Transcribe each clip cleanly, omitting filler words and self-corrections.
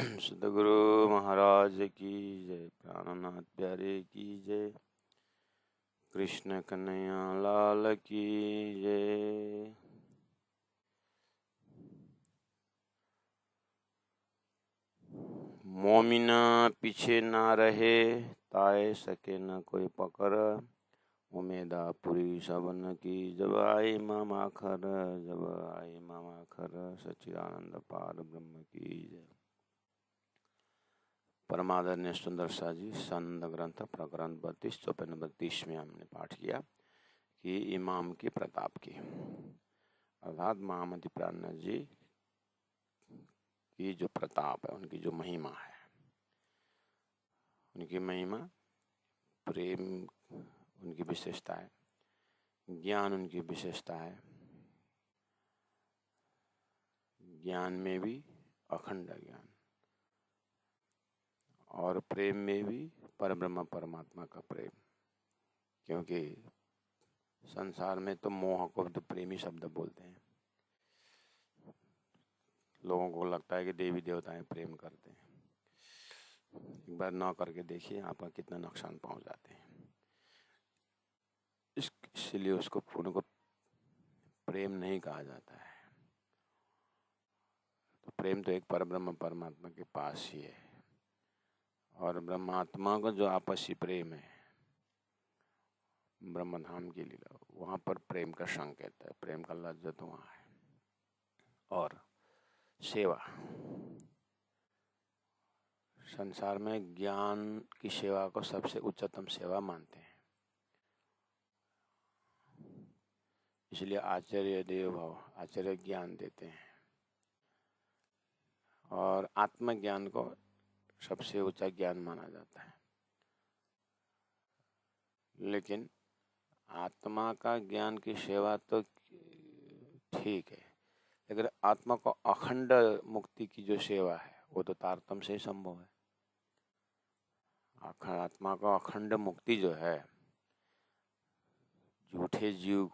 सतगुरु महाराज की जय, प्राणनाथ प्यारे की जय, कृष्ण कन्हैया लाल की जय। मोमिना पीछे ना रहे, ताए सके न कोई पकड़, उमेदा पूरी सबन की, जब आई मामा खर, जब आई मामा खर, सच्चिदानंद पार ब्रह्म की जय। परमादरणीय सुंदर सा जी संत ग्रंथ प्रकरण 32 चौपन 32 में हमने पाठ किया कि इमाम की प्रताप की, अर्थात महामति प्राणनाथ जी की जो प्रताप है, उनकी जो महिमा है, उनकी महिमा, प्रेम उनकी विशेषता है, ज्ञान उनकी विशेषता है, ज्ञान में भी अखंड ज्ञान और प्रेम में भी परब्रह्म परमात्मा का प्रेम। क्योंकि संसार में तो मोह को तो प्रेमी शब्द बोलते हैं, लोगों को लगता है कि देवी देवताएं प्रेम करते हैं। एक बार ना करके देखिए, आपका कितना नुकसान पहुंच जाते हैं। इसलिए उसको पूर्ण को प्रेम नहीं कहा जाता है। तो प्रेम तो एक परब्रह्म परमात्मा के पास ही है, और ब्रह्मात्मा का जो आपसी प्रेम है, ब्रह्मधाम की लीला, वहां पर प्रेम का संकेत है, प्रेम का लज्जत वहां है। और सेवा, संसार में ज्ञान की सेवा को सबसे उच्चतम सेवा मानते हैं। इसलिए आचार्य देव भाव, आचार्य ज्ञान देते हैं, और आत्मज्ञान को सबसे ऊंचा ज्ञान माना जाता है। लेकिन आत्मा का ज्ञान की सेवा तो ठीक है, लेकिन आत्मा को अखंड मुक्ति की जो सेवा है, वो तो तारतम्य से ही संभव है। आत्मा का अखंड मुक्ति जो है, झूठे जीव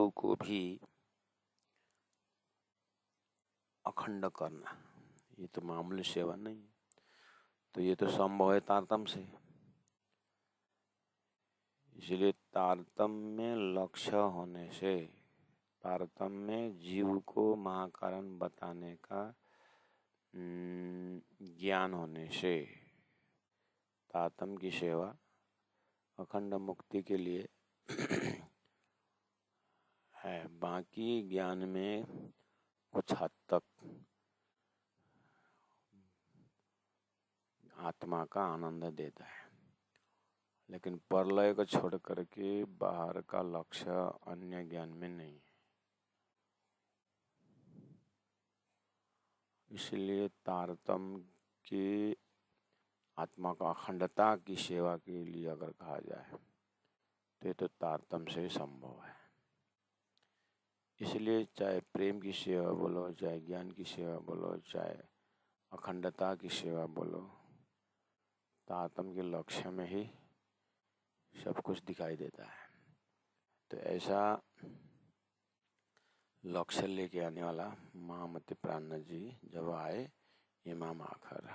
को भी अखंड करना, ये तो मामूली सेवा नहीं है। तो ये तो संभव है तारतम्य से। इसलिए तारतम्य लक्ष्य होने से, तारतम्य जीव को महाकारण बताने का ज्ञान होने से, तारतम्य की सेवा अखंड मुक्ति के लिए है। बाकी ज्ञान में कुछ हद तक आत्मा का आनंद देता है, लेकिन परलय को छोड़ करके बाहर का लक्ष्य अन्य ज्ञान में नहीं है। इसलिए तारतम्य की आत्मा का अखंडता की सेवा के लिए अगर कहा जाए तो तारतम्य से ही संभव है। इसलिए चाहे प्रेम की सेवा बोलो, चाहे ज्ञान की सेवा बोलो, चाहे अखंडता की सेवा बोलो, तारतम्य के लक्ष्य में ही सब कुछ दिखाई देता है। तो ऐसा लक्ष्य लेके आने वाला महामति प्राणनाथ जी जब आए इमाम आखर,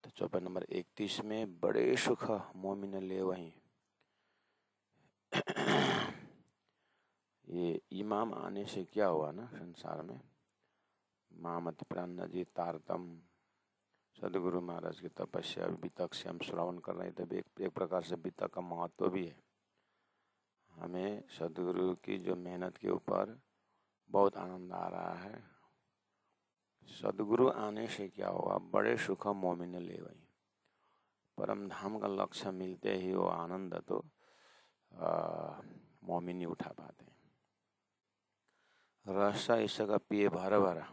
तो चौपाई नंबर 31 में, बड़े सुख मोमिन ले वहीं। ये इमाम आने से क्या हुआ ना, संसार में महामति प्राणनाथ जी तारतम्य सदगुरु महाराज की तपस्या बीतक से हम श्रवण कर रहे थे। एक प्रकार से बीतक का महत्व भी है। हमें सदगुरु की जो मेहनत के ऊपर बहुत आनंद आ रहा है। सदगुरु आने से क्या हुआ, बड़े सुख मोमिन ले वहीं। परम धाम का लक्ष्य मिलते ही वो आनंद तो मोमिन ही उठा पाते हैं। रसा इसका पिए भरा भरा,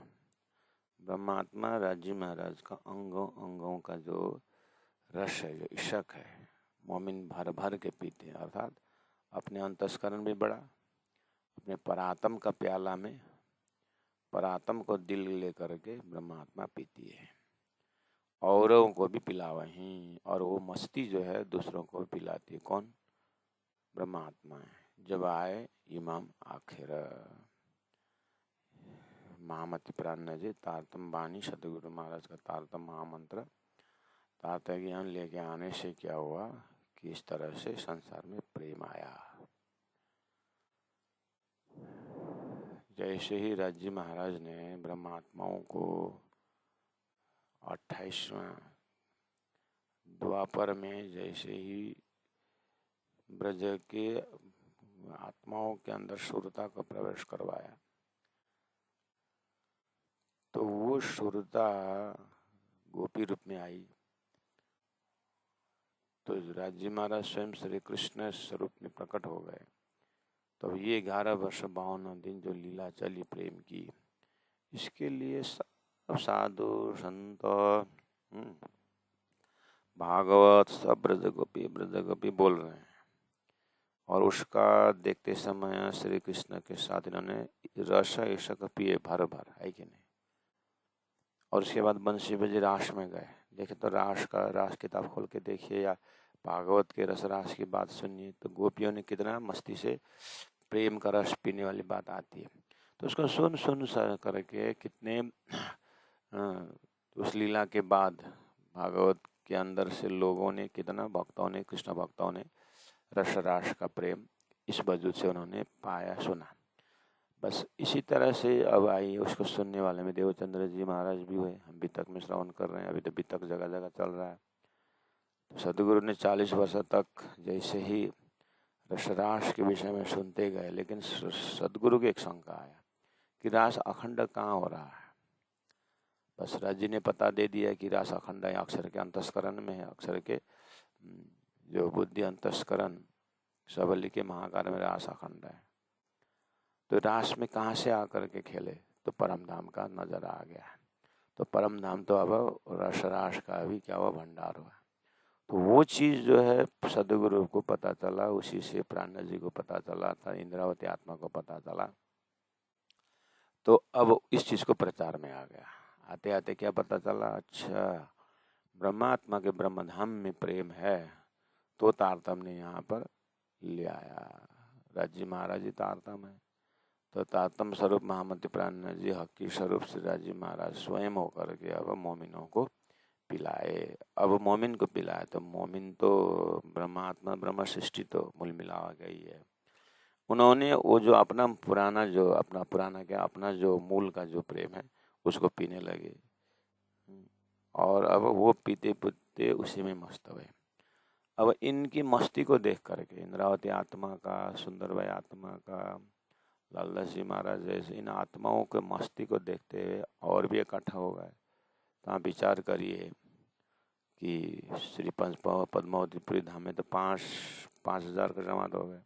ब्रह्मात्मा राजी महाराज का अंगों का जो रस है, जो इशक है, मोमिन भर भर के पीते हैं। अर्थात अपने अंतस्करण भी बड़ा, अपने परात्म का प्याला में परात्म को दिल लेकर के ब्रह्मात्मा पीती है, औरों को भी पिलावहीं। और वो मस्ती जो है दूसरों को पिलाती है। कौन? ब्रह्मात्मा है। जब आए इमाम आखिर, महामति प्राण जी तारतम बानी सतगुरु महाराज का तारतम महामंत्र तारतम ज्ञान लेके आने से क्या हुआ कि इस तरह से संसार में प्रेम आया। जैसे ही राज्य महाराज ने ब्रह्मात्माओं को 28वां द्वापर में जैसे ही ब्रज के आत्माओं के अंदर शुरता का प्रवेश करवाया तो वो शुरता गोपी रूप में आई। तो राज्य महाराज स्वयं श्री कृष्ण स्वरूप में प्रकट हो गए। तो ये 11 वर्ष 52 दिन जो लीला चली प्रेम की, इसके लिए सब साधु संत भागवत सब ब्रज गोपी बोल रहे हैं। और उसका देखते समय श्री कृष्ण के साथ इन्होंने रस ऐसा पिए भर भर, है कि नहीं। और उसके बाद बंसी बजी रास में गए। देखे तो रास किताब खोल के देखिए या भागवत के रस रास की बात सुनिए तो गोपियों ने कितना मस्ती से प्रेम का रस पीने वाली बात आती है। तो उसको सुन करके कितने उस लीला के बाद भागवत के अंदर से लोगों ने, कितना भक्तों ने, कृष्ण भक्तों ने रस रास का प्रेम इस वजूद से उन्होंने पाया, सुना। बस इसी तरह से अब आई, उसको सुनने वाले में देवचंद्र जी महाराज भी हुए। हम भी तक में श्रवण कर रहे हैं, अभी तो भी तक जगह जगह चल रहा है। तो सदगुरु ने 40 वर्ष तक जैसे ही रसरास के विषय में सुनते गए, लेकिन सदगुरु की एक शंका आया कि रास अखंड कहाँ हो रहा है। बस राज्य ने पता दे दिया कि रास अखंड है, अक्षर के अंतस्करण में है। अक्षर के जो बुद्धि अंतस्करण सबली के महाकार में रास अखंड है। तो रास में कहाँ से आकर के खेले, तो परम धाम का नजर आ गया। तो परम धाम तो अब रस रास का भी क्या हुआ, भंडार हुआ। तो वो चीज जो है सदगुरु को पता चला, उसी से प्राण जी को पता चला था, इंद्रावती आत्मा को पता चला। तो अब इस चीज को प्रचार में आ गया। आते आते क्या पता चला, अच्छा ब्रह्मात्मा के ब्रह्मधाम में प्रेम है, तो तारतम ने यहाँ पर ले आया। राज्य महाराज जी तारतम है, तो तारतम स्वरूप महामति प्राण जी हकी स्वरूप श्री राज्य महाराज स्वयं होकर के अब मोमिनों को पिलाए। अब मोमिन को पिलाए तो मोमिन तो ब्रह्मात्मा ब्रह्म सृष्टि तो मूल मिला गई है। उन्होंने वो जो अपना जो मूल का जो प्रेम है उसको पीने लगे। और अब वो पीते पीते उसी में मस्त हुए। अब इनकी मस्ती को देख करके इंद्रावती आत्मा का, सुंदर भाई आत्मा का, लालदास जी महाराज जैसे इन आत्माओं के मस्ती को देखते हुए और भी इकट्ठा हो गए। तो आप विचार करिए कि श्री पद्मावतीपुरी धाम में तो 5,000 का जमात हो गए।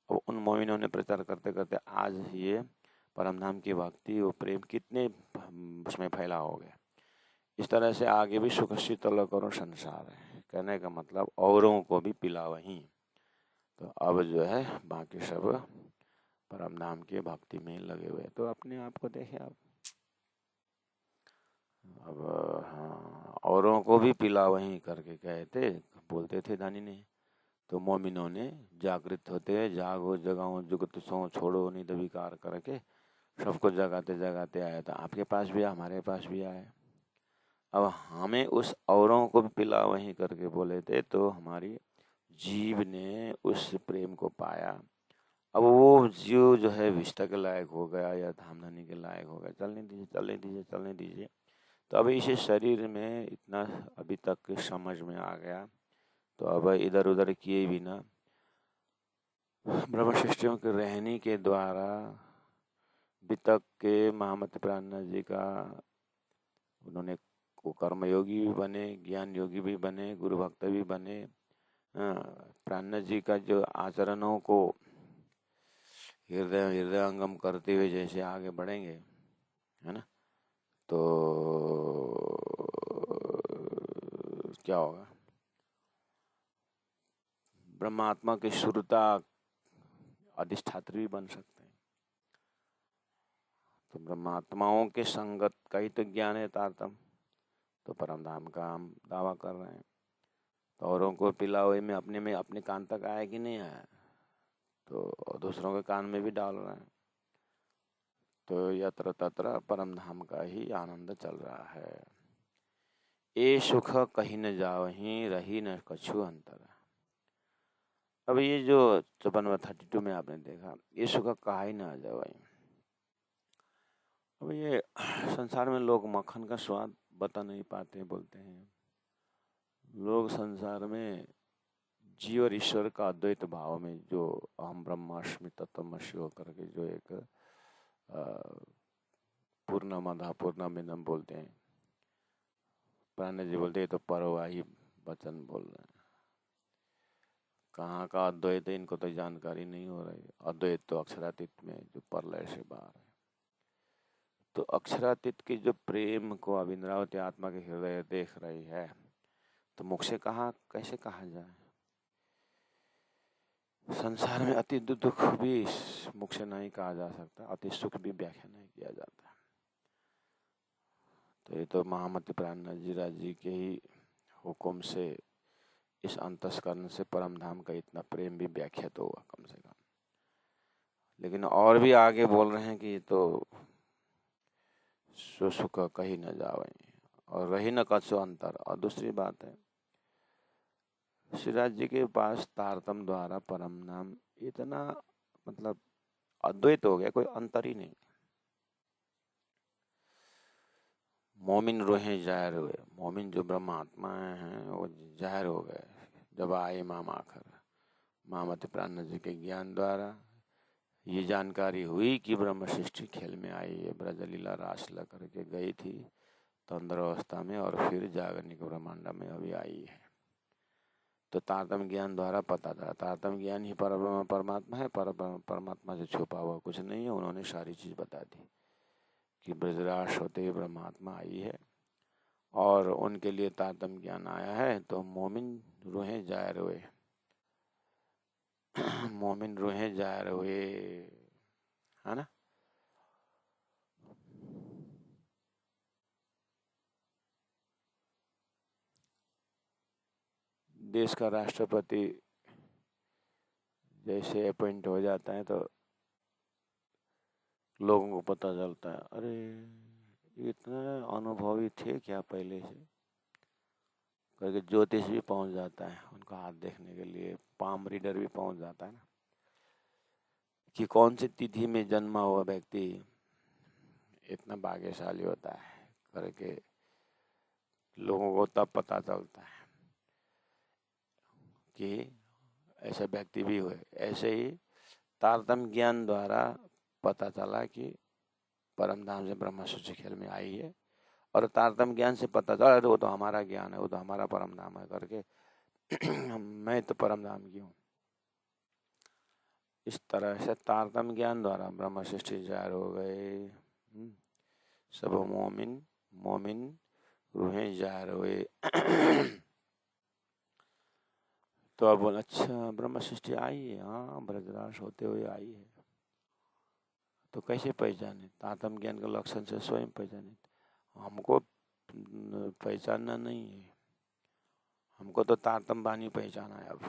अब उन मोमिनों ने प्रचार करते करते आज ये परमधाम की भक्ति, वो प्रेम कितने उसमें फैला हो गया। इस तरह से आगे भी सुख शीतल करो संसार है, कहने का मतलब औरों को भी पिला वहीं। तो अब जो है बाकी सब परम धाम की भक्ति में लगे हुए। तो अपने आप को देखें आप, अब हाँ, औरों को भी पिला वहीं करके कहते बोलते थे दानी ने। तो मोमिनों ने जागृत होते, जागो जगाओ जुगत सो छोड़ो निध विकार करके सबको जगाते जगाते आया था। आपके पास भी, हमारे पास भी आया। अब हमें उस औरों को भी पिला वहीं करके बोले थे, तो हमारी जीव ने उस प्रेम को पाया। अब वो जीव जो है विष्टा के लायक हो गया या धामधनी के लायक हो गया, चलने दीजिए। तो अब इस शरीर में इतना अभी तक समझ में आ गया, तो अब इधर उधर किए बिना ब्रह्म सृष्टियों के रहने के द्वारा वितक के महामति प्राण जी का उन्होंने को कर्मयोगी भी बने, ज्ञान योगी भी बने, गुरु भक्त भी बने। प्राण जी का जो आचरणों को हृदयंगम करते हुए जैसे आगे बढ़ेंगे, है ना, तो क्या होगा, ब्रह्मात्मा की शुद्धता अधिष्ठात्री भी बन सकते हैं। तो ब्रह्मात्माओं के संगत का ही तो ज्ञान है तारतम। तो परम धाम का हम दावा कर रहे हैं। तो औरों को पिला हुए में अपने कान तक आया कि नहीं आया, तो दूसरों के कान में भी डाल रहे हैं। तो यत्र तत्र परम धाम का ही आनंद चल रहा है। ए सुख कहीं न जावहीं, रही न कछु अंतर। अब ये जो 54-32 में आपने देखा, ये सुख कहा ही ना जाए भाई। अब ये संसार में लोग मक्खन का स्वाद बता नहीं पाते, बोलते हैं लोग संसार में जीव और ईश्वर का अद्वैत भाव में जो अहम ब्रह्मास्मि तत्वमसि होकर के जो एक पूर्णमदः पूर्णमिदं बोलते हैं, प्राण जी बोलते हैं तो परवाही वचन बोल रहे हैं। कहाँ का अद्वैत है इनको तो जानकारी नहीं हो रही। अद्वैत तो अक्षरातीत में जो परलय से बाहर है। तो अक्षरातीत के जो प्रेम को अब इंद्रावती आत्मा के हृदय देख रही है, तो मुख से कहा कैसे कहा जाए। संसार में अति दुख भी मुख से नहीं कहा जा सकता, अति सुख भी व्याख्या नहीं किया जाता। तो ये तो महामती प्राणनाथ जी के ही हुक्म से इस अंतस्करण से परम धाम का इतना प्रेम भी व्याख्या तो हुआ कम से कम। लेकिन और भी आगे बोल रहे हैं कि ये तो सुख कहीं न जावे और रही न कछु अंतर। और दूसरी बात है, श्रीराज जी के पास तारतम द्वारा परम नाम इतना मतलब अद्वैत हो गया, कोई अंतर ही नहीं। मोमिन रोहे जाहिर हुए, मोमिन जो ब्रह्मात्माएं हैं वो जाहिर हो गए जब आए इमाम आखिर। महामती प्राणनाथ जी के ज्ञान द्वारा ये जानकारी हुई कि ब्रह्म सृष्टि खेल में आई है, ब्रजलीला रासला करके गई थी तंद्र अवस्था में और फिर जागरणिक ब्रह्मांड में अभी आई है। तो तारतम ज्ञान द्वारा पता था, तारतम ज्ञान ही परमात्मा है, परमात्मा से छुपा हुआ कुछ नहीं है। उन्होंने सारी चीज बता दी कि ब्रजराज होते ही ब्रह्मात्मा आई है और उनके लिए तारतम ज्ञान आया है। तो मोमिन रूहें जाहिर हुए, मोमिन रूहें जाहिर हुए, है ना। देश का राष्ट्रपति जैसे अपॉइंट हो जाता है तो लोगों को पता चलता है, अरे इतना अनुभवी थे क्या पहले से करके। ज्योतिष भी पहुंच जाता है उनका हाथ देखने के लिए, पाम रीडर भी पहुंच जाता है ना, कि कौन सी तिथि में जन्मा हुआ व्यक्ति इतना भाग्यशाली होता है करके लोगों को तब पता चलता है कि ऐसा व्यक्ति भी हुए। ऐसे ही तारतम ज्ञान द्वारा पता चला कि परम धाम से ब्रह्मा सूची खेल में आई है और तारतम ज्ञान से पता चला वो तो हमारा ज्ञान है, वो तो हमारा परम धाम है करके मैं तो परम धाम की हूँ। इस तरह से तारतम ज्ञान द्वारा ब्रह्म सृष्टि जाहिर हो गए। सब मोमिन मोमिन रूहें जाहिर हुए। तो अब बोला अच्छा ब्रह्म सृष्टि आई है, हाँ ब्रजराज होते हुए आई है। तो कैसे पहचाने? तारतम ज्ञान के लक्षण से स्वयं पहचाने। हमको पहचानना नहीं है, हमको तो तारतम बानी पहचाना है। अब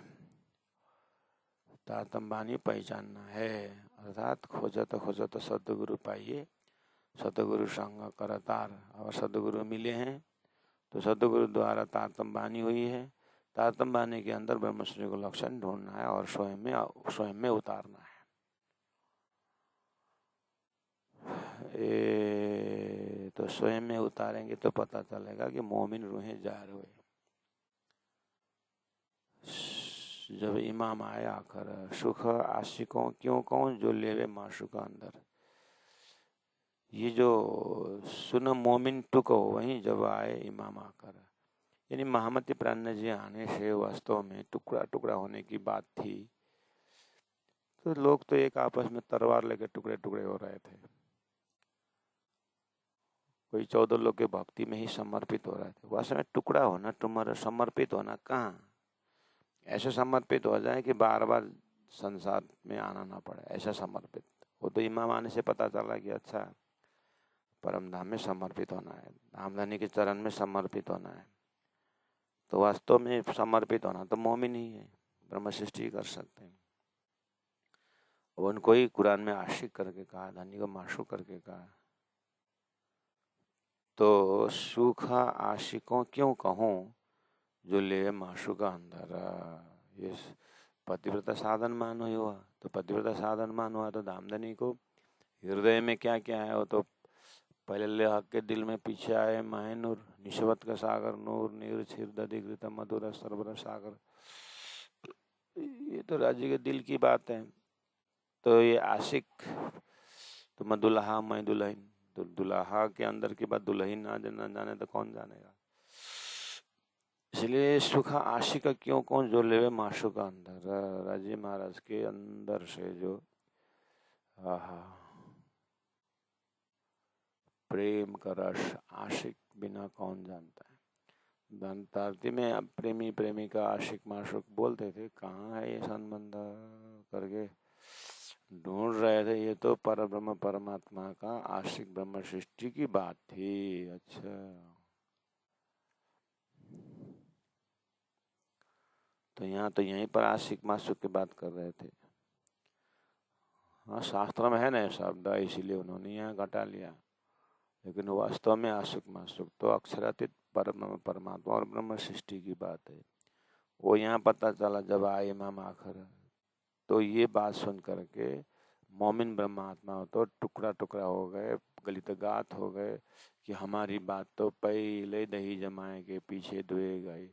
तारतम बानी पहचानना है, अर्थात खोजत खोजत सदगुरु पाइए, सदगुरु संग करतार। और सदगुरु मिले हैं तो सदगुरु द्वारा तारतम बानी हुई है। तारतम बानी के अंदर ब्रह्मश्री को लक्षण ढूंढना है और स्वयं में उतारना है। तो स्वयं में उतारेंगे तो पता चलेगा कि मोमिन रूहें जाहिर हुए। जब इमाम आए आकर, सुख आशिकों क्यों कौन जो लेवे माशुका अंदर। ये जो सुन मोमिन टुको वहीं जब आए इमाम आकर, यानी महामती प्राणनाथ जी आने से वास्तव में टुकड़ा टुकड़ा होने की बात थी। तो लोग तो एक आपस में तलवार लेकर टुकड़े टुकड़े हो रहे थे। कोई 14 लोग के भक्ति में ही समर्पित हो रहे थे। वास्तव में टुकड़ा होना, तुम्हारा समर्पित होना कहाँ? ऐसे समर्पित हो जाए कि बार बार संसार में आना ना पड़े, ऐसा समर्पित। वो तो इमाम आने से पता चला कि अच्छा परम धाम में समर्पित होना है, धामधनी के चरण में समर्पित होना है। तो वास्तव में समर्पित होना तो मोमिन ही है, ब्रह्म सृष्टि कर सकते हैं। अब उनको ही कुरान में आशिक करके कहा, धनी को माशूक करके कहा। तो सूखा आशिकों क्यों कहूँ, जो ले माशूका अंधारा। ये पतिव्रता साधन मानो हुआ, तो पतिव्रता साधन मान हुआ तो धामधनी को हृदय में क्या क्या है वो तो पहले ले हक के दिल में, पीछे आए माहे नूर, निशवत का सागर नूर, नीर छिर दधिकृत मधुर सरबर सागर। ये तो राज्य के दिल की बात है। तो ये आशिक, तो मैं दुल्हा मैं दुल्हन, तो दुल्हा के अंदर की बात दुल्हन ना जाने तो कौन जानेगा। इसलिए सुखा आशिक क्यों कौन, जो लेवे माशु का अंदर। राजी महाराज के अंदर से जो आहा प्रेम का रस, आशिक बिना कौन जानता है। धनतारती में अब प्रेमी प्रेमिका आशिक माशुक बोलते थे, कहाँ है ये संबंध करके ढूंढ रहे थे। ये तो परब्रह्म परमात्मा का आशिक ब्रह्म सृष्टि की बात थी। अच्छा, तो यहाँ तो यहीं पर आशिक माशुक की बात कर रहे थे। हाँ, शास्त्र में है ना शब्द, इसीलिए उन्होंने यहाँ घटा लिया। लेकिन वास्तव में आशिक माशुक तो अक्षरातीत परब्रह्म परमात्मा और ब्रह्म सृष्टि की बात है। वो यहाँ पता चला जब आए इमाम आखिर, तो ये बात सुन करके मोमिन ब्रह्मात्मा तो टुकड़ा टुकड़ा हो गए, गलित गात हो गए कि हमारी बात तो पहले दही जमाए के पीछे दुए गई,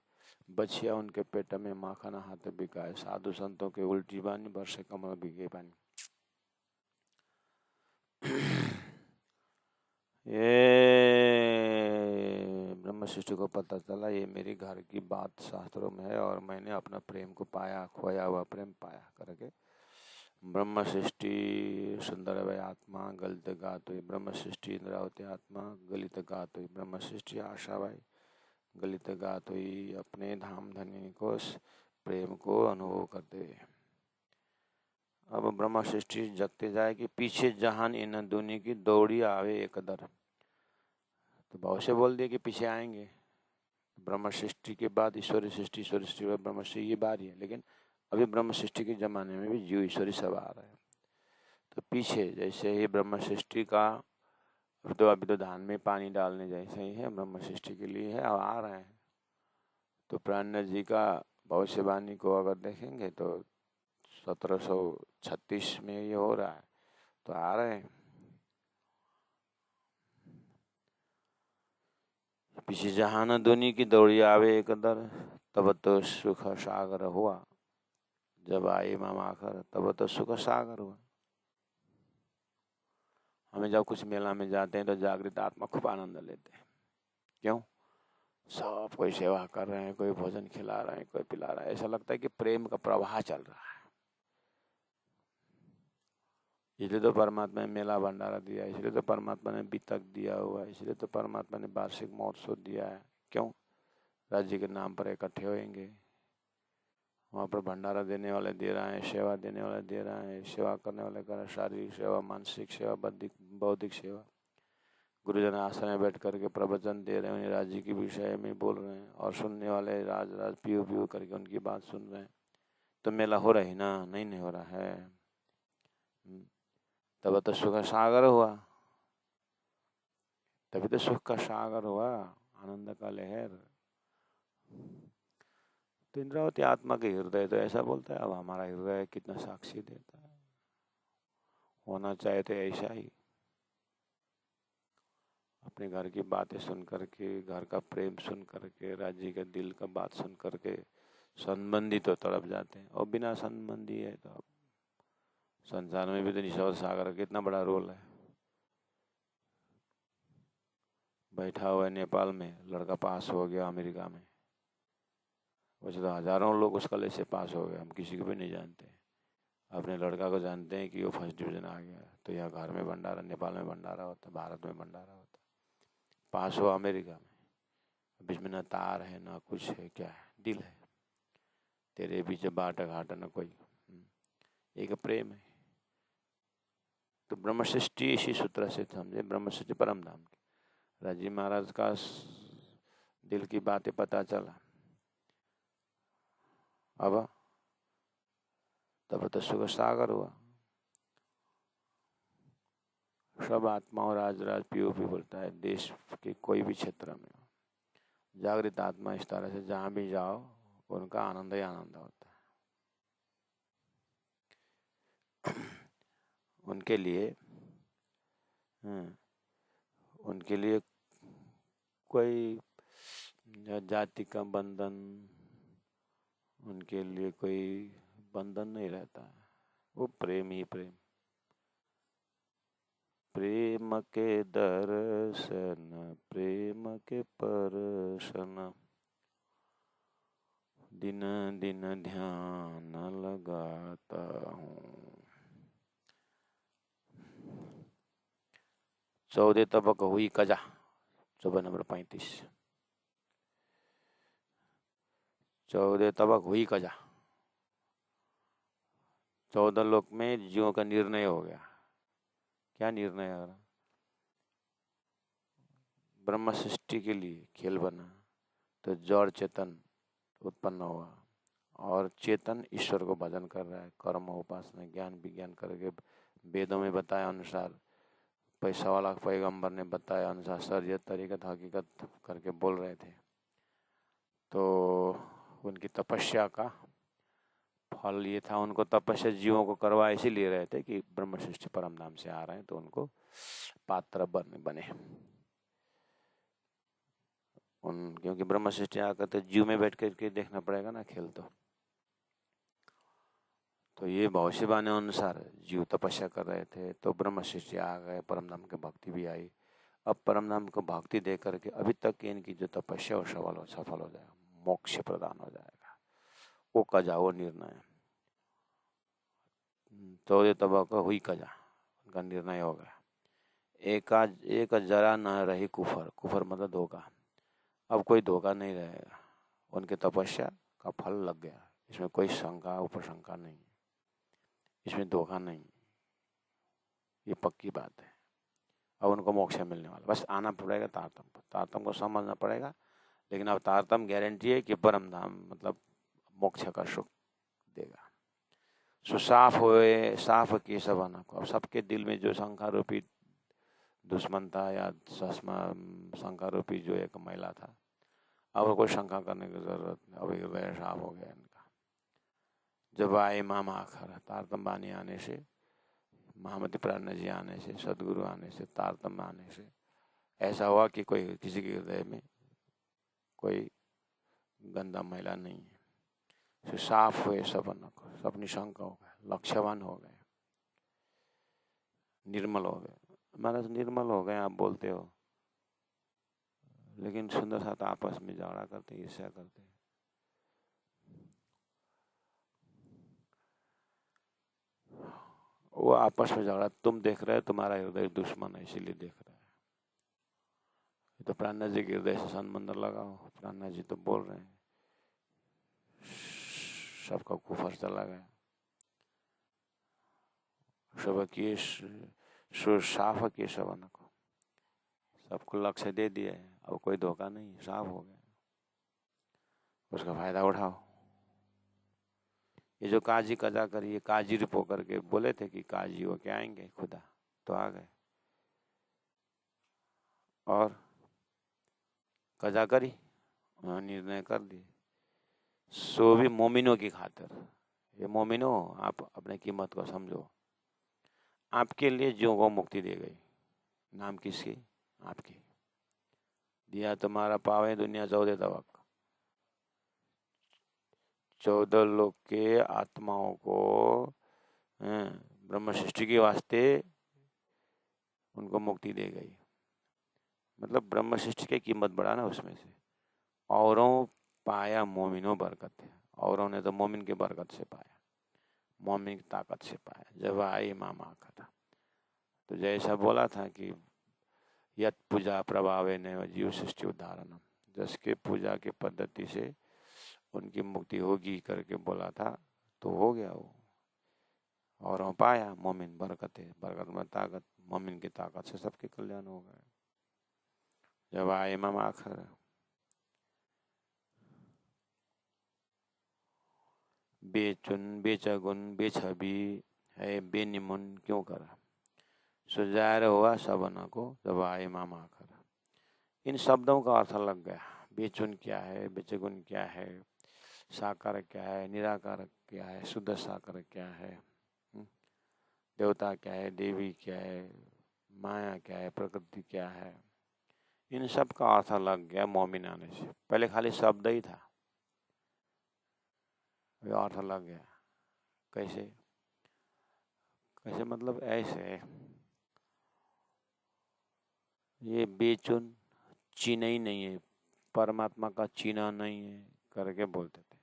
बछिया उनके पेट में माखना हाथ बिकाए, साधु संतों के उल्टी बानी बरसे कमल बिके पानी। ये ब्रह्म सृष्टि को पता चला ये मेरी घर की बात शास्त्रों में है और मैंने अपना प्रेम को पाया, खोया हुआ प्रेम पाया करके ब्रह्म सृष्टि सुंदर वै आत्मा गलित गात हुई, ब्रह्म सृष्टि इंद्रावती आत्मा गलित गात हुई, ब्रह्म सृष्टि आशाबाई गलित गात हुई, अपने धाम धनी को प्रेम को अनुभव करते हुए। अब ब्रह्म सृष्टि जगते जाए कि पीछे जहान इन दुनिया की दौड़ी आवे एक दर। तो बहुत से बोल दिए कि पीछे आएंगे, ब्रह्म सृष्टि के बाद ईश्वरी सृष्टि, ईश्वरी सृष्टि के बाद ब्रह्म सृष्टि, ये बारी है। लेकिन अभी ब्रह्म सृष्टि के जमाने में भी जीव ईश्वरी सब आ रहे हैं। तो पीछे जैसे ही ब्रह्म सृष्टि का, अभी तो धान में पानी डालने जैसे ही है, ब्रह्म सृष्टि के लिए है, अब आ रहे हैं। तो प्राणनाथ जी का भविष्यवाणी को अगर देखेंगे तो 1736 में ये हो रहा है, तो आ रहे हैं। पीछे जहान दुनी की दौड़ी आवे एक दर, तब तो सुख सागर हुआ, जब आए इमाम आखिर तब तो सुख सागर हुआ। हमें जब कुछ मेला में जाते हैं तो जागृत आत्मा खूब आनंद लेते हैं। क्यों? सब कोई सेवा कर रहे हैं, कोई भोजन खिला रहे हैं, कोई पिला रहा है, ऐसा लगता है कि प्रेम का प्रवाह चल रहा है। इसलिए तो परमात्मा ने मेला भंडारा दिया, इसलिए तो परमात्मा ने वितक दिया हुआ है, इसलिए तो परमात्मा ने वार्षिक महोत्सव दिया है। क्यों? राज्य के नाम पर इकट्ठे होंगे, वहाँ पर भंडारा देने वाले दे रहे हैं, सेवा देने वाले दे रहे हैं, सेवा करने वाले कर रहे हैं, शारीरिक सेवा, मानसिक सेवा, बौद्धिक सेवा। गुरुजन आश्रम में बैठ करके प्रवचन दे रहे हैं, उन्हें राज्य के विषय में बोल रहे हैं, और सुनने वाले राज राज पीऊ पीऊ करके उनकी बात सुन रहे हैं। तो मेला हो रहा है ना? नहीं हो रहा है। तब तो सुख का सागर हुआ, तभी तो सुख का सागर हुआ, आनंद का लहर। तो इंद्रावती आत्मा के हृदय तो ऐसा बोलता है। अब हमारा हृदय कितना साक्षी देता है, होना चाहे तो ऐसा ही। अपने घर की बातें सुन करके, घर का प्रेम सुन करके, राज्य के दिल का बात सुन करके संबंधी तो तड़प जाते हैं, और बिना संबंधी है तो संसार में भी तो निशावर सागर का कितना बड़ा रोल है। बैठा हुआ है नेपाल में, लड़का पास हो गया अमेरिका में, वैसे तो हजारों लोग उस कॉलेज से पास हो गए, हम किसी को भी नहीं जानते। अपने लड़का को जानते हैं कि वो फर्स्ट डिवीजन आ गया। तो यहाँ घर में भंडारा, नेपाल में भंडारा होता है, भारत में भंडारा होता है। पास हो अमेरिका में, बीच में ना तार है ना कुछ है, क्या है? दिल है। तेरे बीच बाट घाट न कोई, एक प्रेम है। तो ब्रह्म सृष्टि इसी सूत्र से समझे, ब्रह्म सृष्टि परम धाम की। राजी महाराज का दिल की बातें पता चला, अब तब तो सुख सागर हुआ। सब आत्माओं राज राज पीओपी बोलता है। देश के कोई भी क्षेत्र में जागृत आत्मा इस तरह से जहाँ भी जाओ उनका आनंद ही आनंद होता है। उनके लिए कोई जाति का बंधन, उनके लिए कोई बंधन नहीं रहता है। वो प्रेम ही प्रेम। प्रेम के दर्शन प्रेम के परशन, दिन दिन ध्यान लगाता हूँ। 14 तबक हुई कजा, 14 नंबर 35। 14 तबक हुई कजा, 14 लोक में जीवों का निर्णय हो गया। क्या निर्णय हो रहा? ब्रह्म सृष्टि के लिए खेल बना तो जड़ चेतन उत्पन्न हुआ और चेतन ईश्वर को भजन कर रहा है, कर्म उपासना ज्ञान विज्ञान करके वेदों में बताया अनुसार, पैसा वाला पैगंबर ने बताया अनुसार शरीयत तरीकत हकीकत करके बोल रहे थे। तो उनकी तपस्या का फल ये था, उनको तपस्या जीवों को करवा इसीलिए रहे थे कि ब्रह्म सृष्टि परम धाम से आ रहे हैं तो उनको पात्र बने। क्योंकि ब्रह्म सृष्टि आकर तो जीव में बैठ करके देखना पड़ेगा ना खेल। तो ये भविष्यवाणी अनुसार जीव तपस्या कर रहे थे तो ब्रह्म सृष्टि आ गए, परम धाम की भक्ति भी आई। अब परम धाम को भक्ति दे करके अभी तक इनकी जो तपस्या वो सफल हो जाएगा, मोक्ष प्रदान हो जाएगा। वो कजा, वो निर्णय 14 तबक हुई कजा, उनका निर्णय हो गया। एक जरा न रही कुफर, कुफर मतलब धोखा। अब कोई धोखा नहीं रहेगा, उनके तपस्या का फल लग गया। इसमें कोई शंका उपशंका नहीं, इसमें धोखा नहीं, ये पक्की बात है। अब उनको मोक्ष मिलने वाला, बस आना पड़ेगा तारतम को समझना पड़ेगा। लेकिन अब तारतम गारंटी है कि परम धाम मतलब मोक्ष का सुख देगा। सो साफ हुए साफ केशव को। अब सबके दिल में जो शंका रूपी दुश्मन था या शंका रूपी जो एक महिला था, अब कोई शंका करने की जरूरत नहीं। अब हृदय साफ हो गया इनका। जब आए माम आखर, तारतम बानी आने से, महामती प्रार्थना जी आने से, सदगुरु आने से, तारतम आने से ऐसा हुआ कि कोई किसी के हृदय में कोई गंदा महिला नहीं है। तो साफ हुए सब अपनी शंका हो गए, लक्ष्यवान हो गए, निर्मल हो गए। महाराज निर्मल हो गए आप बोलते हो, लेकिन सुंदर साथ आपस में झगड़ा करते, ईर्ष्या करते। वो आपस में झगड़ा तुम देख रहे हो, तुम्हारा हृदय दुश्मन है इसीलिए देख रहा है। तो प्राणनाथ जी के हृदय से संबंध लगाओ। प्राणनाथ जी तो बोल रहे हैं सबका कुफर चला गया, सबकी साफ केशव को सबको लक्ष्य दे दिया है। अब कोई धोखा नहीं, साफ हो गया, उसका फायदा उठाओ। ये जो काजी कजा करिए, काजी रिपो करके बोले थे कि काजी हो के आएंगे खुदा, तो आ गए और कजा करी, निर्णय कर दिए। सो भी मोमिनों की खातिर। ये मोमिनो, आप अपने कीमत को समझो। आपके लिए जीवों को मुक्ति दे गई। नाम किसकी? आपकी। दिया तुम्हारा पावे दुनिया 14 तबक। 14 लोक के आत्माओं को ब्रह्म सृष्टि के वास्ते उनको मुक्ति दे गई। मतलब ब्रह्म सृष्टि की कीमत बढ़ा ना उसमें से। औरों पाया मोमिनो बरकत है। औरों ने तो मोमिन की बरकत से पाया, मोमिन की ताकत से पाया। जब आई इमाम आखा था तो जैसा बोला था कि यत पूजा प्रभावे न जीव सृष्टि उदाहरण, जिसके पूजा की पद्धति से उनकी मुक्ति होगी करके बोला था तो हो गया वो। और पाया मोमिन बरकत है, बरकत में ताकत, मोमिन की ताकत से सबके कल्याण हो गए। जब आए इमाम आखिर बेचुन बेचगुन बेछबी है बेनिमुन क्यों करा। सो जाहिर हुआ सबना को जब आए इमाम आकर। इन शब्दों का अर्थ लग गया। बेचुन क्या है, बेचगुन क्या है, साकार क्या है, निराकार क्या है, शुद्ध साकार क्या है, देवता क्या है, देवी क्या है, माया क्या है, प्रकृति क्या है, इन सब का अर्थ लग गया मोमिन आने से। पहले खाली शब्द ही था, ये अर्थ लग गया। कैसे कैसे मतलब ऐसे, ये बेचुन चीना ही नहीं है, परमात्मा का चीना नहीं है करके बोलते थे।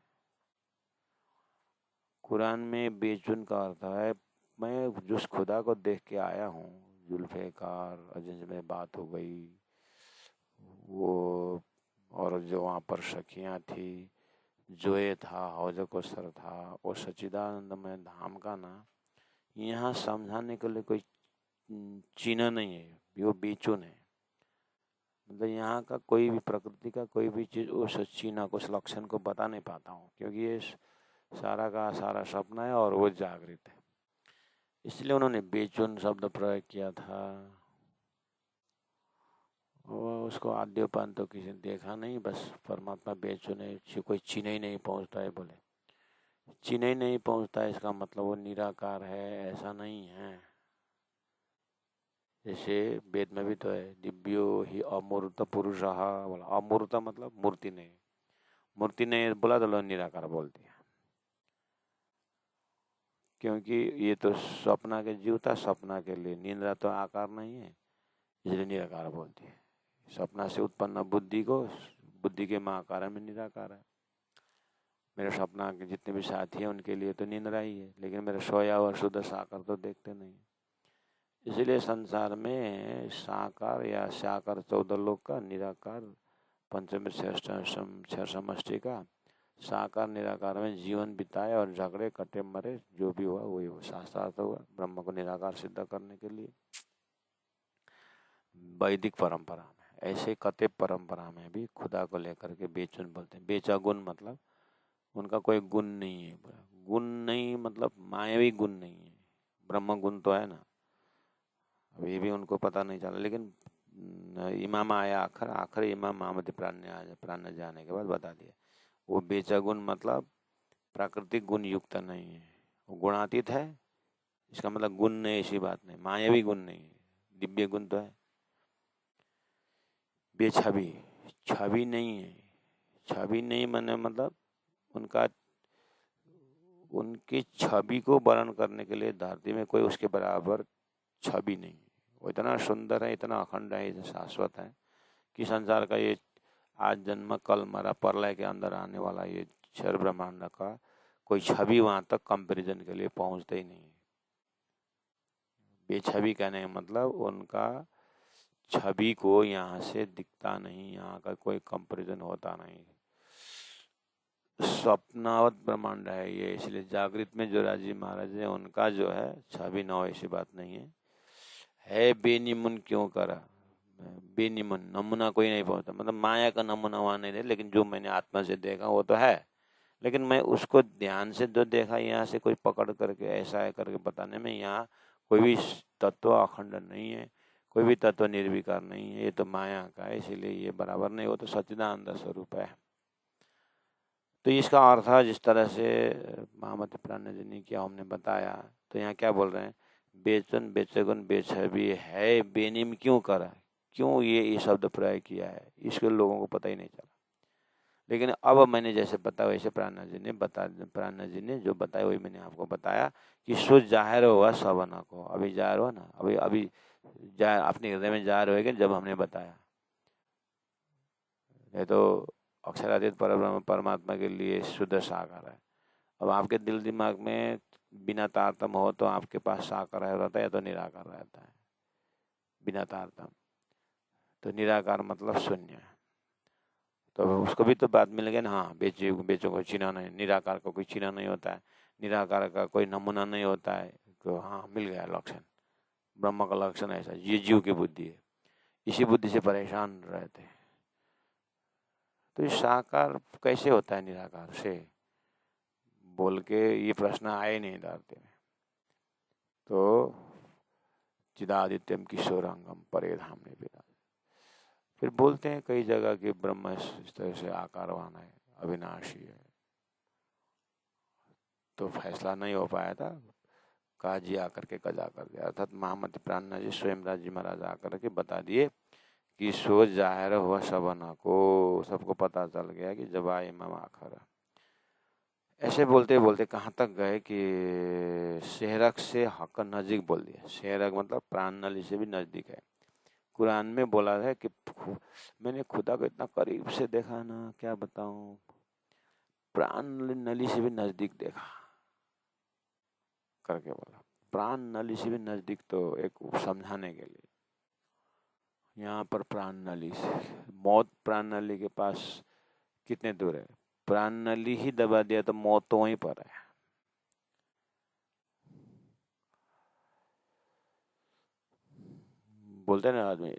कुरान में बेचुन का अर्थ है मैं जिस खुदा को देख के आया हूँ, जुल्फ़िकार जिनसे बात हो गई, वो और जो वहाँ पर सखियाँ थी, जोए था, हौज कौसर था, वो सच्चिदानंदमय धाम का ना यहाँ समझाने के लिए कोई चिन्ह नहीं है, वो बेचुन है। मतलब यहाँ का कोई भी प्रकृति का कोई भी चीज़ उस चिन्ह को, उस लक्षण को बता नहीं पाता हूँ, क्योंकि ये सारा का सारा सपना है और वो जागृत है। इसलिए उन्होंने बेचुन शब्द प्रयोग किया था। वो उसको आद्योपान तो किसी ने देखा नहीं, बस परमात्मा बेचुन है, कोई चीन ही नहीं पहुँचता है। बोले चीन ही नहीं पहुँचता है इसका मतलब वो निराकार है, ऐसा नहीं है। जैसे वेद में भी तो है, दिव्यो ही अमूर्त पुरुष, बोला अमूर्त मतलब मूर्ति नहीं, मूर्ति नहीं बोला तो लोग निराकार बोलते हैं, क्योंकि ये तो सपना के जीव था, सपना के लिए निंद्रा तो आकार नहीं है, इसलिए निराकार बोलती है। सपना से उत्पन्न बुद्धि को, बुद्धि के महाकार में निराकार है। मेरे सपना के जितने भी साथी हैं उनके लिए तो निंद्रा ही है, लेकिन मेरे सोया हुआ शुद्ध साकार तो देखते नहीं। इसलिए संसार में साकार या साकार 14 लोक का, निराकार पंचम श्रेष्ठ समष्टि का, साकार निराकार में जीवन बिताए और झगड़े कटे मरे, जो भी हुआ वही हुआ, शास्त्रार्थ हुआ ब्रह्म को निराकार सिद्ध करने के लिए। वैदिक परंपरा में ऐसे कते परंपरा में भी खुदा को लेकर के बेचुन बोलते हैं। बेचगुन मतलब उनका कोई गुण नहीं है। गुण नहीं मतलब मायावी गुण नहीं है, ब्रह्म गुण तो है ना, अब ये भी उनको पता नहीं चला। लेकिन इमाम आया आखिर इमाम मोहम्मद प्राण जाने के बाद बता दिया, वो बेचगुन मतलब प्राकृतिक गुण युक्त नहीं है, वो गुणातीत है। इसका मतलब गुण नहीं, ऐसी बात नहीं, मायावी गुण नहीं है, दिव्य गुण तो है। बेछवि, छवि नहीं है, छवि नहीं माने मतलब उनकी छवि को वर्णन करने के लिए धरती में कोई उसके बराबर छवि नहीं। वो इतना सुंदर है, इतना अखंड है, इतना शाश्वत है कि संसार का ये आज जन्म कल मरा प्रलय के अंदर आने वाला ये क्षर ब्रह्मांड का कोई छवि वहां तक कंपैरिजन के लिए पहुंचते ही नहीं। बेछवि कहने का मतलब उनका छवि को यहाँ से दिखता नहीं, यहाँ का कोई कंपैरिजन होता नहीं। स्वप्नावत ब्रह्मांड है ये, इसलिए जागृत में जो राजी महाराज है उनका जो है छवि न हो, ऐसी बात नहीं है बेनिमुन क्यों करा, बेनिमुन नमूना कोई नहीं पहुंचता, मतलब माया का नमूना वहां नहीं है, लेकिन जो मैंने आत्मा से देखा वो तो है, लेकिन मैं उसको ध्यान से जो देखा, यहाँ से कोई पकड़ करके ऐसा है करके बताने में यहाँ कोई भी तत्व अखंड नहीं है, कोई भी तत्व निर्विकार नहीं है, ये तो माया का है, इसीलिए ये बराबर नहीं, वो तो सच्चिदानंद स्वरूप है। तो इसका अर्थ है जिस तरह से मोहम्मद प्राण जी ने किया, हमने बताया, तो यहाँ क्या बोल रहे हैं, बेचन बेचगुन बेछवि है बेनिम क्यों करा, क्यों ये शब्द प्रयोग किया है, इसके लोगों को पता ही नहीं चला। लेकिन अब मैंने जैसे बताया वैसे प्राण जी ने जो बताया वही मैंने आपको बताया कि सो जाहिर हुआ सवना को, अभी जाहिर हुआ ना, अभी अपने हृदय में जाहिर होगा जब हमने बताया। ये तो अक्षरातीत परब्रह्म परमात्मा के लिए शुद्ध साकार है। अब आपके दिल दिमाग में बिना तारतम हो तो आपके पास साकार रहता है या तो निराकार रहता है, बिना तारतम। तो निराकार मतलब शून्य, तो उसको भी तो बात मिलेगी ना, हाँ बेचों को चिन्ह नहीं, निराकार का कोई चिन्ह नहीं होता है, निराकार का कोई नमूना नहीं होता है, तो हाँ मिल गया लक्षण। ब्रह्म का लक्षण ऐसा, ये जीव की बुद्धि है, इसी बुद्धि से परेशान रहते हैं। तो ये साकार कैसे होता है निराकार से बोल के ये प्रश्न आए नहीं धरती में। तो चिदादित्यम किशोरांगम परे धाम ने विराज। फिर बोलते हैं कई जगह कि ब्रह्म इस तरह से आकारवान है, अविनाशी है। तो फैसला नहीं हो पाया था, काजी आकर के कजा कर दिया। अर्थात महामती प्राणनाथ जी स्वयंराज जी महाराज आकर के बता दिए कि सो जाहिर हुआ सबना को, सबको पता चल गया कि जब आए इमाम आखर। ऐसे बोलते बोलते कहाँ तक गए कि शेहरक से हक नजीक बोल दिया। शेहरक मतलब प्राण नली से भी नजदीक है। कुरान में बोला है कि मैंने खुदा को इतना करीब से देखा ना, क्या बताऊं, प्राण नली से भी नजदीक देखा करके बोला। प्राण नली से भी नजदीक तो एक समझाने के लिए, यहाँ पर प्राण नली से, मौत प्राण नली के पास कितने दूर है? प्राण नली ही दबा दिया तो मौत तो वहीं पर है। बोलते ना आदमी,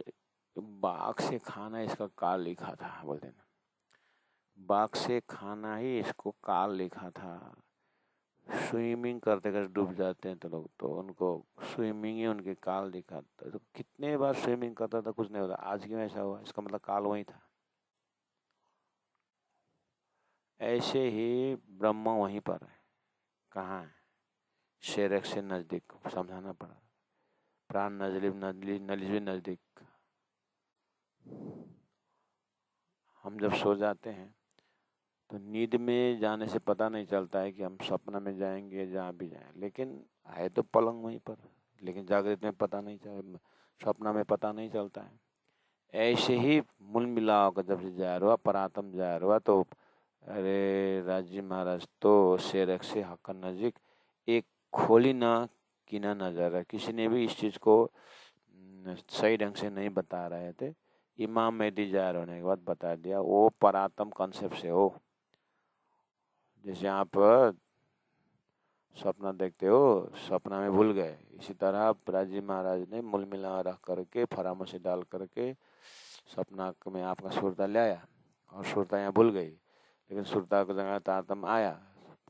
बाघ से खाना इसका काल लिखा था, बोलते ना, बाघ से खाना ही इसको काल लिखा था। स्विमिंग करते करते डूब जाते हैं तो लोग, तो उनको स्विमिंग ही उनके काल दिखाता है। तो कितने बार स्विमिंग करता था, कुछ नहीं होता, आज क्यों ऐसा हुआ? इसका मतलब काल वही था। ऐसे ही ब्रह्म वहीं पर है। कहाँ है? शेरक से नजदीक, समझाना पड़ा। प्राण नजली नली भी नजदीक। हम जब सो जाते हैं तो नींद में जाने से पता नहीं चलता है कि हम सपना में जाएंगे, जहाँ भी जाएं, लेकिन है तो पलंग वहीं पर, लेकिन जागृत में पता नहीं चल, सपना में पता नहीं चलता है। ऐसे ही मूल मिलाव का जब से जाहिर हुआ, परात्म जाहिर हुआ, तो अरे राजी महाराज तो शेरक से हक नजीक एक खोली ना कि ना नजर है। किसी ने भी इस चीज को सही ढंग से नहीं बता रहे थे। इमाम मेहदी जाहिर होने के बाद बता दिया, वो परात्म कॉन्सेप्ट से हो। जैसे आप सपना देखते हो, सपना में भूल गए, इसी तरह राजी महाराज ने मूल मिला रख करके फरामोशी डाल करके सपना में आपका सुरता ले आया, और सुरता यहाँ भूल गई, लेकिन सुरता को जगह तारतम आया।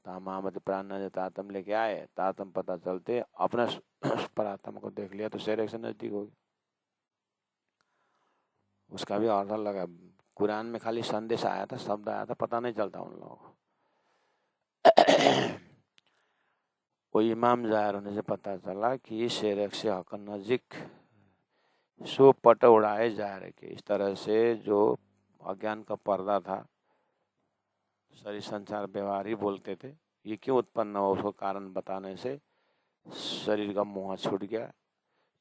महामत प्राण ने तारतम लेके आए, तारतम पता चलते अपना परात्म को देख लिया, तो शेर से नजदीक हो गया। उसका भी अर्थ लगा। कुरान में खाली संदेश आया था, शब्द आया था, पता नहीं चलता उन लोगों को। वो इमाम जाहिर होने से पता चला कि शेरक से हक नजीक सो पट उड़ाए जा रहे के। इस तरह से जो अज्ञान का पर्दा था, शरीर संसार व्यवहार ही बोलते थे, ये क्यों उत्पन्न हुआ, उसको कारण बताने से शरीर का मोह छूट गया,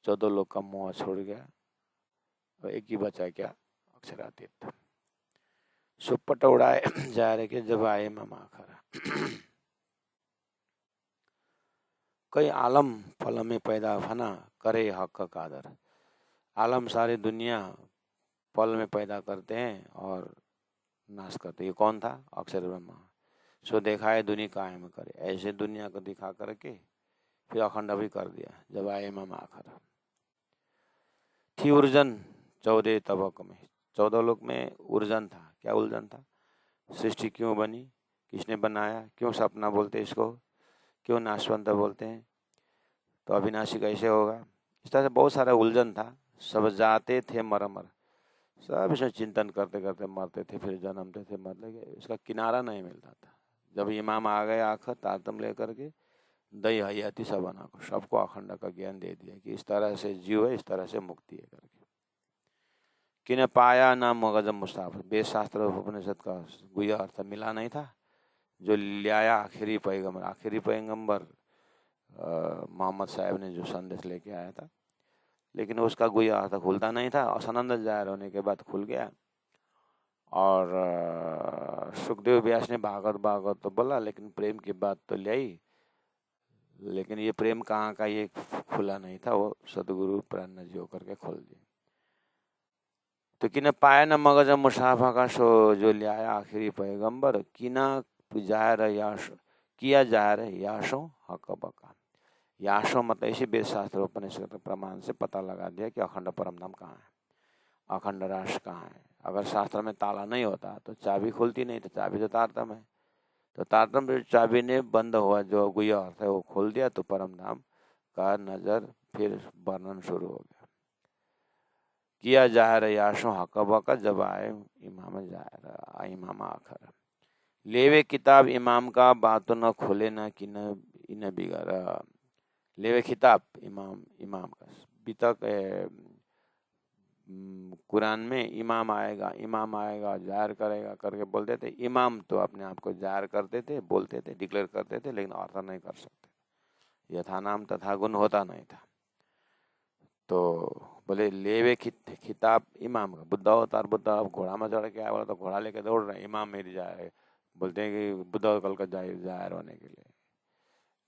14 लोग का मोह छूट गया, और एक ही बचा क्या? अक्षरातीत। सो पट उड़ाए जा रहे के जब आए इमाम आखर। कई आलम फल में पैदा फना करे हक का आदर। आलम सारी दुनिया पल में पैदा करते हैं और नाश करते। ये कौन था? अक्षर ब्रह्मा। सो दिखाए दुनिया कायम करे, ऐसे दुनिया को दिखा करके फिर अखंड भी कर दिया जब आए इमाम आखर। थी उर्जन 14 तबक में, 14 लोक में उर्जन था। क्या उलझन था? सृष्टि क्यों बनी, किसने बनाया, क्यों सपना बोलते इसको, क्यों नाशवंत बोलते हैं, तो अविनाशी कैसे होगा, इस तरह से बहुत सारा उलझन था। सब जाते थे मरमर, सब इसमें चिंतन करते करते मरते थे, फिर जन्मते थे, मरते गए, इसका किनारा नहीं मिलता था। जब इमाम आ गए आखिर तारतम लेकर के, दई हयाती सबना को, सबको अखंड का ज्ञान दे दिया कि इस तरह से जीव है, इस तरह से मुक्ति है करके। किन पाया ना मगजम मुस्ताफिर, वेद शास्त्र उपनिषद का गुह्य अर्थ मिला नहीं था, जो लिया आखिरी पैगंबर मोहम्मद साहब ने जो संदेश लेके आया था, लेकिन उसका गुह्य अर्थ खुलता नहीं था। असनंद जाहिर होने के बाद खुल गया, और सुखदेव व्यास ने भागवत तो बोला, लेकिन प्रेम की बात तो ले आई, लेकिन ये प्रेम कहाँ का, ये खुला नहीं था, वो सदगुरु प्राण जी होकर के खोल दिए। तो किन पाया न मगज मुसाफा का सो जो लिया आखिरी पैगंबर, किना जाहिर याश किया जाहिर याशो हक बका। याशो मतलब इसी वेद शास्त्र उपनिषद प्रमाण से पता लगा दिया कि अखंड परम धाम कहाँ है, अखंड राष्ट्र कहाँ है। अगर शास्त्र में ताला नहीं होता तो चाबी खुलती नहीं, तो चाबी तो तारतम है, तो तारतम चाबी ने बंद हुआ जो गुह्य अर्थ है वो खोल दिया, तो परम धाम का नजर फिर वर्णन शुरू हो गया। किया जाहिर याशो हक बक जब आए इमाम जाहिर इमाम आखर। लेवे किताब इमाम का बातों न खोले न कि न इन बिगड़। लेवे खिताब इमाम का बीतक कुरान में इमाम आएगा जाहिर करेगा करके बोलते थे। इमाम तो अपने आप को जाहिर करते थे, बोलते थे, डिक्लेयर करते थे, लेकिन अर्थ नहीं कर सकते। यथा नाम तथा गुण होता नहीं था। तो बोले लेवे खिताब इमाम का। बुद्ध अवतार, बुद्ध अब घोड़ा में चढ़ के आया, बोला तो घोड़ा लेके दौड़ रहे, इमाम मेरी जाहिर, बोलते हैं कि बुद्ध कल का जाहिर होने के लिए,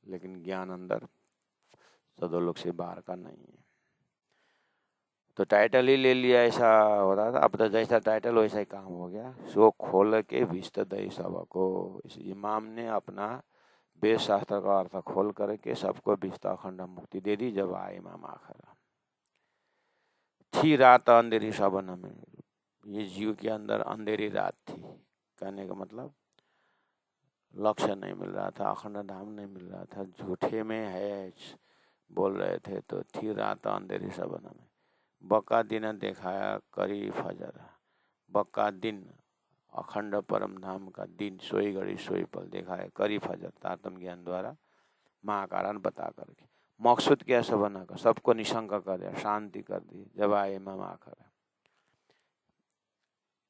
लेकिन ज्ञान अंदर सदोलोक से बाहर का नहीं है। तो टाइटल ही ले लिया, ऐसा होता था। अब तो जैसा टाइटल वैसा ही काम हो गया। सो खोल के विस्त दई सबको। इस इमाम ने अपना वेद शास्त्र का अर्थ खोल करके सबको विस्त अखंड मुक्ति दे दी जब आए इमाम आखिर। थी रात अंधेरी सबन में, ये जीव के अंदर अंधेरी रात थी। कहने का मतलब लक्ष्य नहीं मिल रहा था, अखंड धाम नहीं मिल रहा था, झूठे में है बोल रहे थे। तो थी रात अंधेरी सबन में, बका दिन दिखाया करी फजर। बका दिन अखंड परम धाम का दिन, सोई घड़ी सोई पल दिखाए करी फजर, तारतम ज्ञान द्वारा महाकारण बता करके। मकसूद क्या सबना का, सबको निशंक कर दिया, शांति कर दी जब आए इमाम आखिर।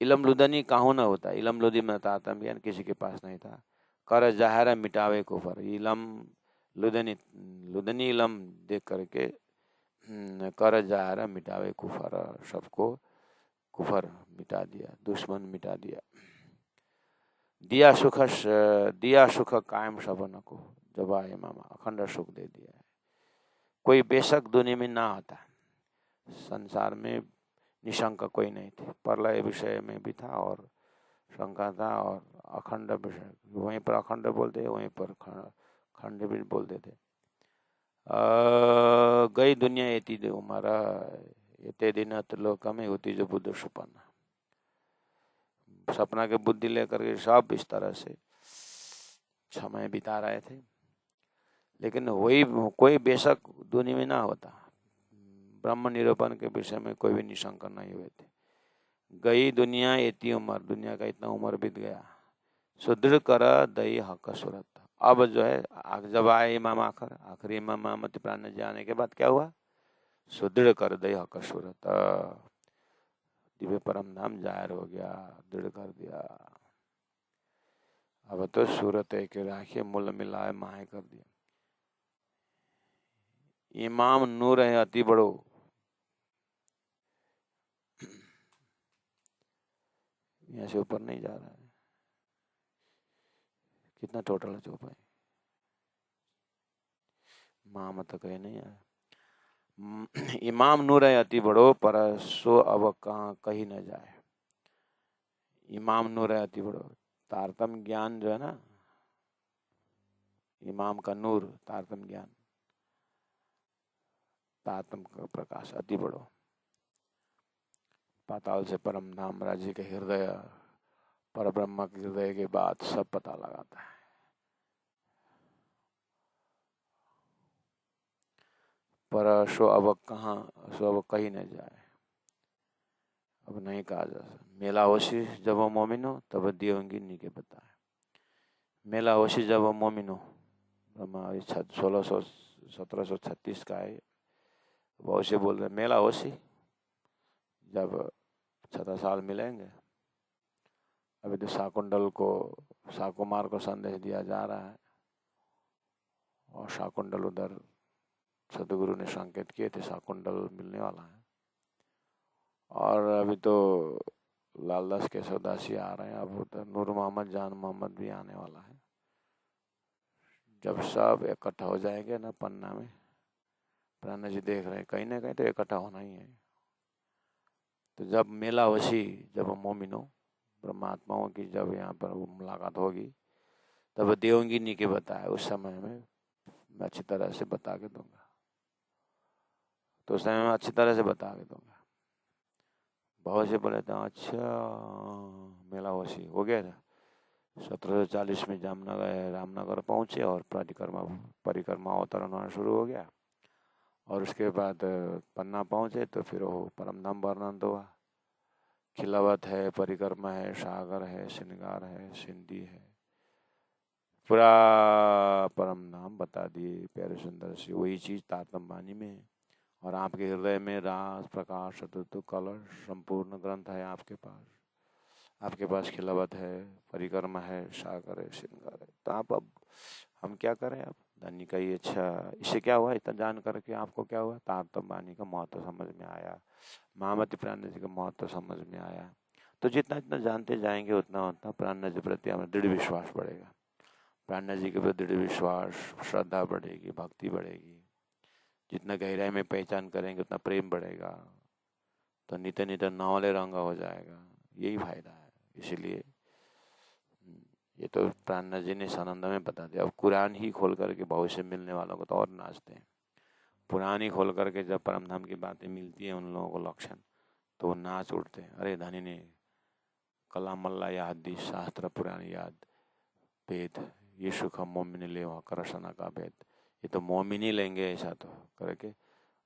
इलम लुदनी काहू न होता, इलम लुदी में तारतम ज्ञान किसी के पास नहीं था। कर जाहिर मिटावे कुफर, इलम लुदनी इलम देख करके कर जाहिर मिटावे कुफर, सबको कुफर मिटा दिया, दुश्मन मिटा दिया। दिया सुख कायम सबन को, जब आए मामा अखंड सुख दे दिया है। कोई बेशक दुनिया में ना आता, संसार में निशंक कोई नहीं थे। प्रलय विषय में भी था और शंका था, और अखंड विषय वहीं पर अखंड बोलते, वहीं पर खंड भी बोलते थे। गई दुनिया एती दे उमारा, एते दिन लोक में होती जो बुद्ध सुपना। सपना के बुद्धि लेकर के सब इस तरह से समय बिता रहे थे, लेकिन वही कोई बेशक दुनिया में ना होता। ब्रह्म निरूपण के विषय में कोई भी निशंक नहीं हुए थे। गई दुनिया इतनी उम्र, दुनिया का इतना उम्र बीत गया। सुदृढ़ कर दई हक सूरत। अब जो है जब आए इमाम आखिर, आखिरी इमाम मोहम्मद प्राण जाने के बाद क्या हुआ, सुदृढ़ कर दई हक सूरत, दिव्य परम धाम जाहिर हो गया, दृढ़ कर दिया। अब तो सूरत एक राखिए मूल मिलाए माहे कर दिया। इमाम नूर है अति बड़ो, यहाँ से ऊपर नहीं जा रहा है। कितना टोटल है चौपाई, माम तो कहे नहीं है। इमाम नूर है अति बड़ो, पर सो अब कहाँ कहीं न जाए। इमाम नूर है अति बड़ो, तारतम ज्ञान जो है ना, इमाम का नूर तारतम ज्ञान, तारतम का प्रकाश अति बड़ो। पाताल से परम धाम राज्य के हृदय, पर ब्रह्म के हृदय के बाद सब पता लगाता है। पर सो अब कहाँ, सो अब कहीं न जाए, अब नहीं कहा जा सकता। मेला होशी जब वो मोमिन हो तब दियोंगी नी के बताए। मेला होशी जब वो मोमिन हो, 1736 का है। बहुत से बोल रहे मेला होशी जब 6 साल मिलेंगे। अभी तो शाकुंडल को, शाकुमार को संदेश दिया जा रहा है, और शाकुंडल उधर सदगुरु ने संकेत किए थे शाकुंडल मिलने वाला है। और अभी तो लालदास केशवदासी आ रहे हैं, अब उधर नूर मोहम्मद जान मोहम्मद भी आने वाला है। जब सब इकट्ठा हो जाएंगे ना पन्ना में, प्राणा जी देख रहे हैं कहीं ना कहीं तो इकट्ठा होना ही है। तो जब मेला होशी, जब मोमिनो ब्रह्मात्माओं की जब यहाँ पर वो मुलाकात होगी, तब देवंगी नी के बताए। उस समय में मैं अच्छी तरह से बता के दूंगा, तो उस समय में अच्छी तरह से बता के दूंगा। बहुत से बोले थे अच्छा मेला होशी हो गया था। 1740 में जामनगर रामनगर पहुंचे और परिक्रमा अवतरण होना शुरू हो गया। और उसके बाद पन्ना पहुँचे तो फिर वो परमधाम वर्णन हुआ। खिलावत है, परिक्रमा है, सागर है, श्रृंगार है, सिंधी है, पूरा परम नाम बता दिए प्यारे सुंदर से। वही चीज तारतम्य वाणी में है। और आपके हृदय में रास प्रकाश चतुर्थ कलश संपूर्ण ग्रंथ है आपके पास। आपके पास खिलावत है, परिक्रमा है, सागर है, श्रृंगार है। तो आप अब हम क्या करें? अब धन्य का ही अच्छा। इससे क्या हुआ? इतना जान करके आपको क्या हुआ? तारतम्य वाणी का महत्व समझ में आया, महामति प्राण जी का महत्व समझ में आया। तो जितना जितना जानते जाएंगे उतना उतना प्राण जी प्रति हमें दृढ़ विश्वास बढ़ेगा। प्राण जी के प्रति दृढ़ विश्वास, श्रद्धा बढ़ेगी, भक्ति बढ़ेगी। जितना गहराई में पहचान करेंगे उतना प्रेम बढ़ेगा। तो नित्य नित्य नौले रंगा हो जाएगा। यही फायदा है। इसीलिए ये तो प्राण जी ने सानंद में बता दिया। अब कुरान ही खोल करके भविष्य मिलने वालों को तो और नाचते हैं। पुरानी खोल करके जब परमधाम की बातें मिलती हैं उन लोगों को लक्षण, तो वो नाच उठते हैं। अरे धनी ने कलाम अल्लाह याद दी, शास्त्र पुराण याद, वेद ये सुख मोमिन ले करसना का भेद। ये तो मोमिन ही लेंगे ऐसा तो करके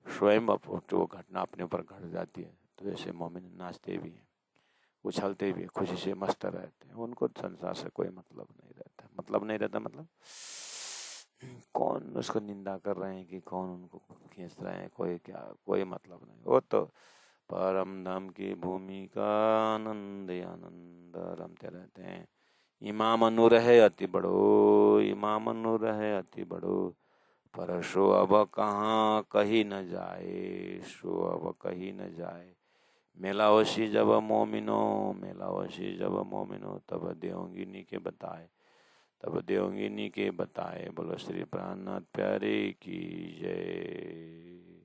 स्वयं जो वो घटना अपने ऊपर घट जाती है तो ऐसे मोमिन नाचते भी हैं, उछलते भी, खुशी से मस्त रहते हैं। उनको संसार से कोई मतलब नहीं रहता। मतलब नहीं रहता मतलब कौन उसको निंदा कर रहे हैं कि कौन उनको खींच रहे हैं, कोई क्या, कोई मतलब नहीं। वो तो परम धाम की भूमि का आनंद आनंद रमते रहते हैं। इमाम नूर है अति बड़ो, इमाम नूर है अति बड़ो, पर सो अब कहाँ कहीं न जाए, सो अब कहीं न जाए। मेला वशी जब मोमिनो, मेला वशी जब मोमिनो, तब देवंगिनी के बताए, तब देवंगिनी के बताए। बोलो श्री प्राणनाथ प्यारे की जय।